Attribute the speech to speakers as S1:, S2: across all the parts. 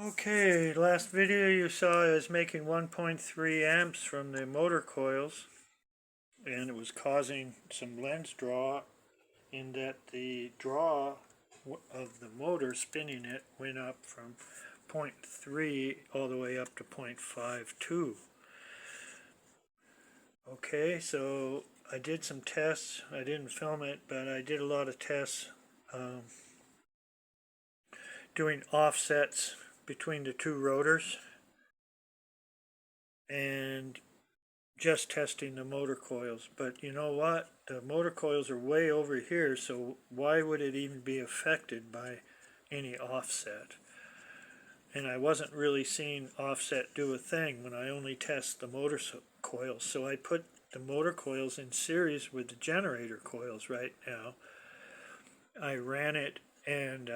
S1: Okay, last video you saw I was making 1.3 amps from the motor coils, and it was causing some lens draw in that the draw of the motor spinning it went up from 0.3 all the way up to 0.52. Okay, so I did some tests. I didn't film it, but I did a lot of tests doing offsets between the two rotors and just testing the motor coils. But you know what? The motor coils are way over here, so why would it even be affected by any offset? And I wasn't really seeing offset do a thing when I only test the motor coils. So I put the motor coils in series with the generator coils right now. I ran it and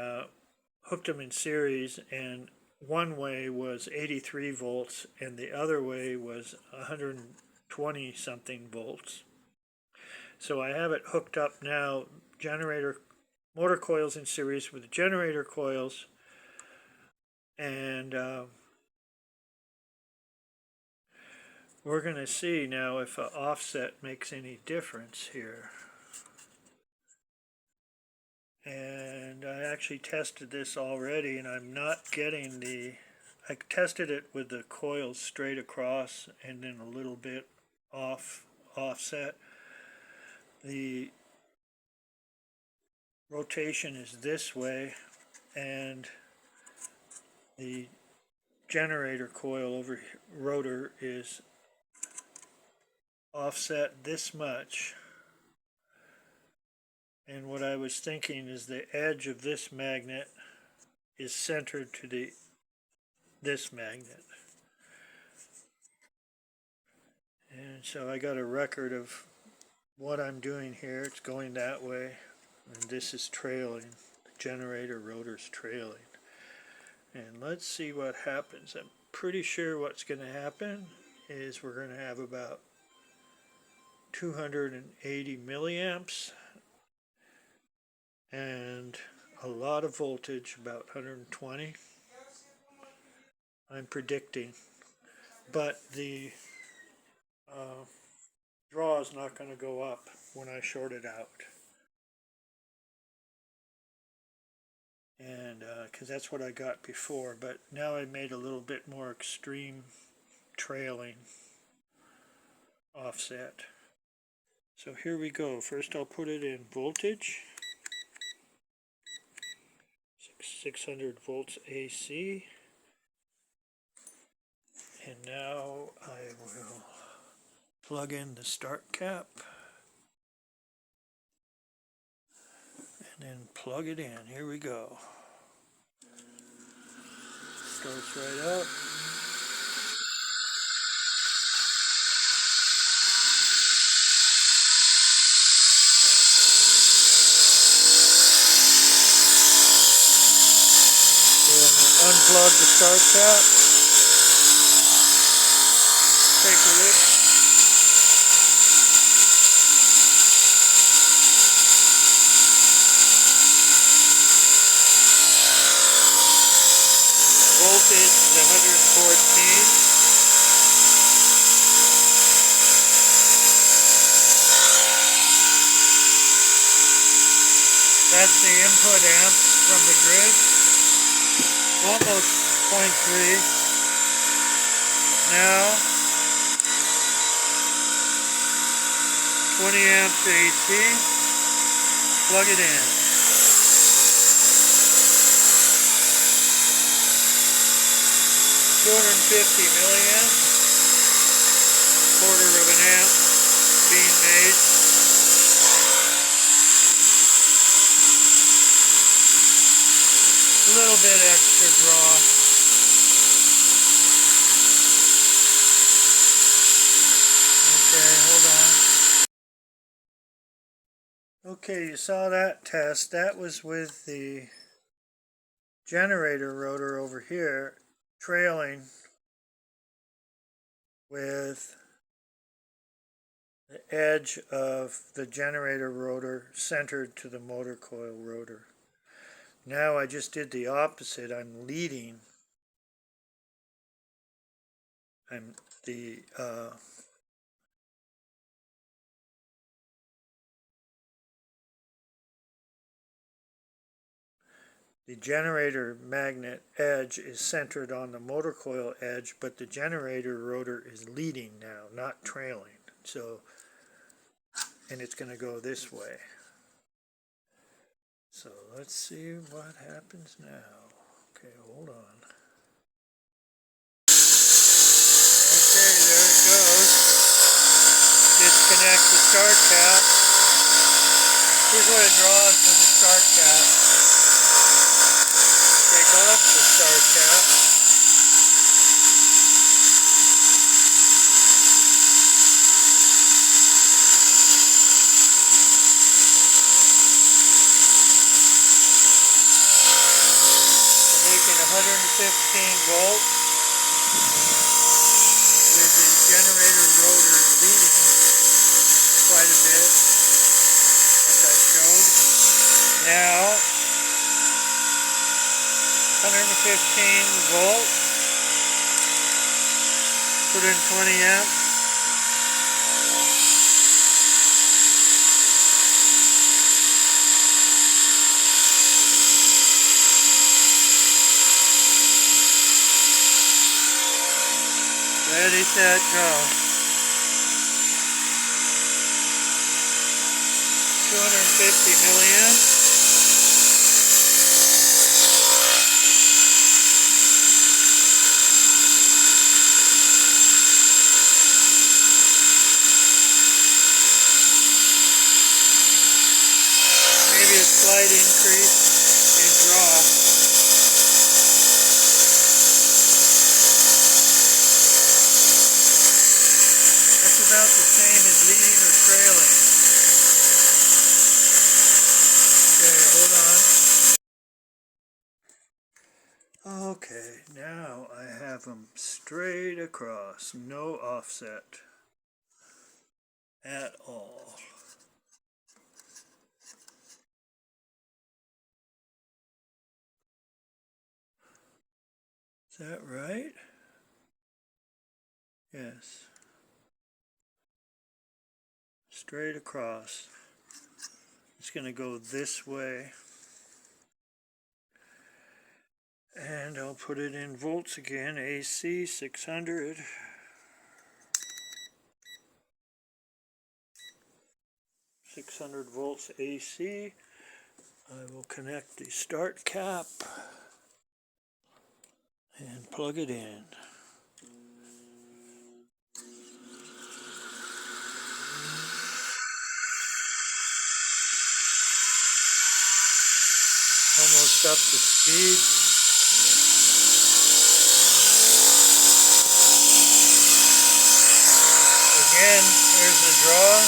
S1: hooked them in series, and one way was 83 volts and the other way was 120 something volts. So I have it hooked up now, motor coils in series with the generator coils, and we're going to see now if an offset makes any difference here. And I actually tested this already, and I'm not getting I tested it with the coils straight across and then a little bit offset. The rotation is this way, and the generator coil over rotor is offset this much. And what I was thinking is the edge of this magnet is centered to this magnet. And so I got a record of what I'm doing here. It's going that way, and this is trailing. The generator rotor's trailing. And let's see what happens. I'm pretty sure what's going to happen is we're going to have about 280 milliamps and a lot of voltage, about 120. I'm predicting, but the draw is not going to go up when I short it out, and because that's what I got before. But now I made a little bit more extreme trailing offset. So here we go. First I'll put it in voltage, 600 volts AC, and now I will plug in the start cap and then plug it in. Here we go. Starts right up. Unplug the start cap. Take a look. Voltage is 114. That's the input amp from the grid. Almost 0.3. Now 20 amps AC. Plug it in. 250 milliamps. Quarter of an amp being made. A little bit extra draw. Okay, hold on. Okay, you saw that test. That was with the generator rotor over here trailing with the edge of the generator rotor centered to the motor coil rotor. Now I just did the opposite. I'm leading I'm the generator magnet edge is centered on the motor coil edge, but the generator rotor is leading now, not trailing. So, and it's going to go this way. So let's see what happens now. Okay, hold on. Okay, there it goes. Disconnect the start cap. Here's what it draws with the start cap. Take off the start cap. We're making 115 volts with the generator rotor leading quite a bit, as I showed. Now, 115 volts, 120 amps. Ready, set, go. 250 milliamps. Maybe a slight increase in draw. That's about the same as leading or trailing. Okay, hold on. Okay, now I have them straight across, no offset at all. Is that right? Yes. Straight across. It's going to go this way. And I'll put it in volts again. AC 600. 600 volts AC. I will connect the start cap and plug it in. Almost up to speed. Again, here's the draw.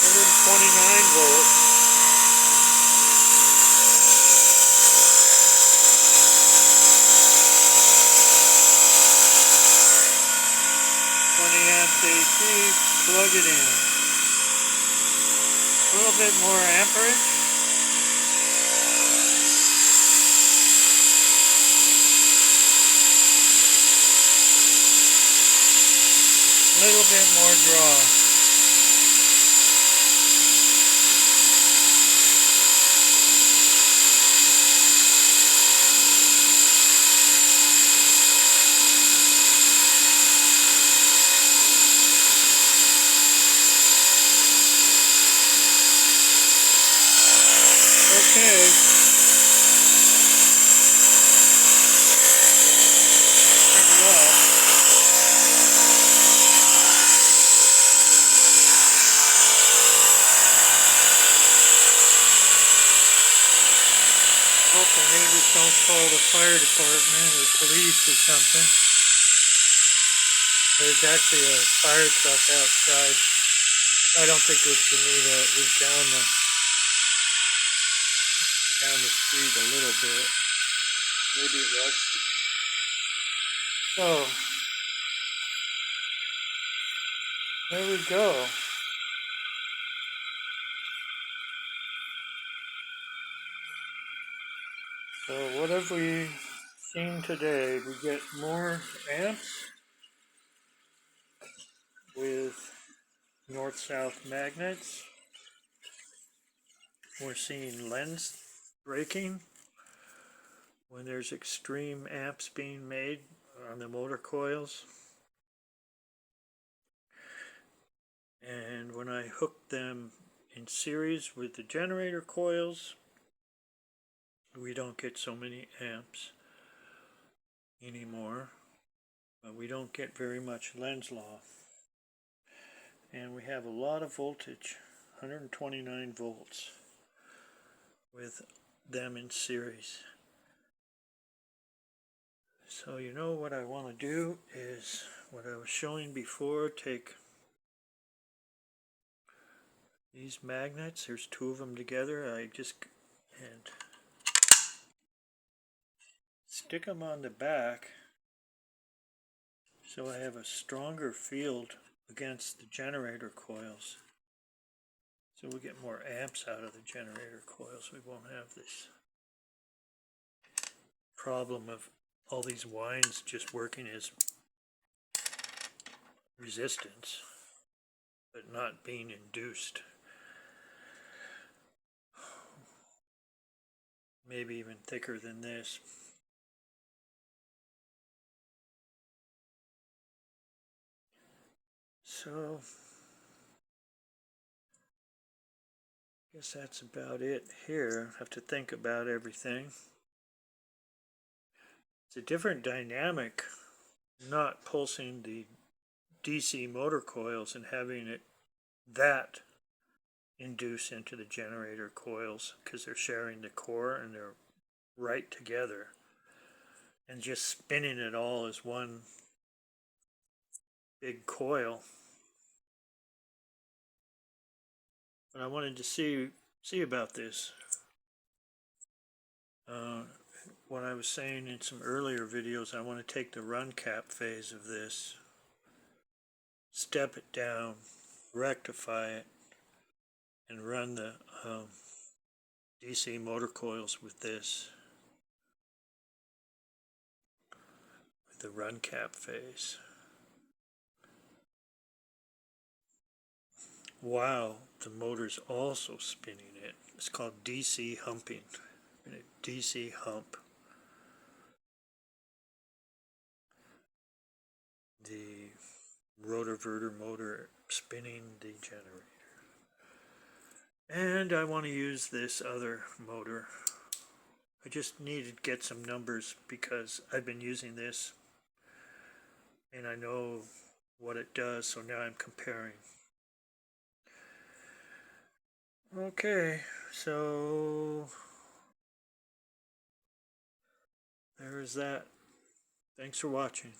S1: 129 volts. AC, plug it in. A little bit more amperage. A little bit more draw. Okay. Turn it off. Hope the neighbors don't call the fire department or police or something. There's actually a fire truck outside. I don't think it was Geneva. It was down the street a little bit. Maybe it was Geneva. So, there we go. So what have we seen today? We get more amps with north-south magnets. We're seeing lens breaking when there's extreme amps being made on the motor coils. And when I hook them in series with the generator coils, we don't get so many amps anymore, but we don't get very much lens law. And we have a lot of voltage, 129 volts, with them in series. So you know what I want to do is what I was showing before. Take these magnets, there's two of them together, and stick them on the back so I have a stronger field against the generator coils. So we get more amps out of the generator coils. We won't have this problem of all these wines just working as resistance, but not being induced. Maybe even thicker than this. So, I guess that's about it here. Have to think about everything. It's a different dynamic, not pulsing the DC motor coils and having that induce into the generator coils, because they're sharing the core and they're right together, and just spinning it all as one big coil. But I wanted to see about this. What I was saying in some earlier videos, I want to take the run cap phase of this, step it down, rectify it, and run the DC motor coils with this, with the run cap phase. Wow, the motor's also spinning it. It's called DC humping. DC hump the rotor motor spinning the generator. And I want to use this other motor. I just needed to get some numbers because I've been using this and I know what it does, so now I'm comparing. Okay, so there's that. Thanks for watching.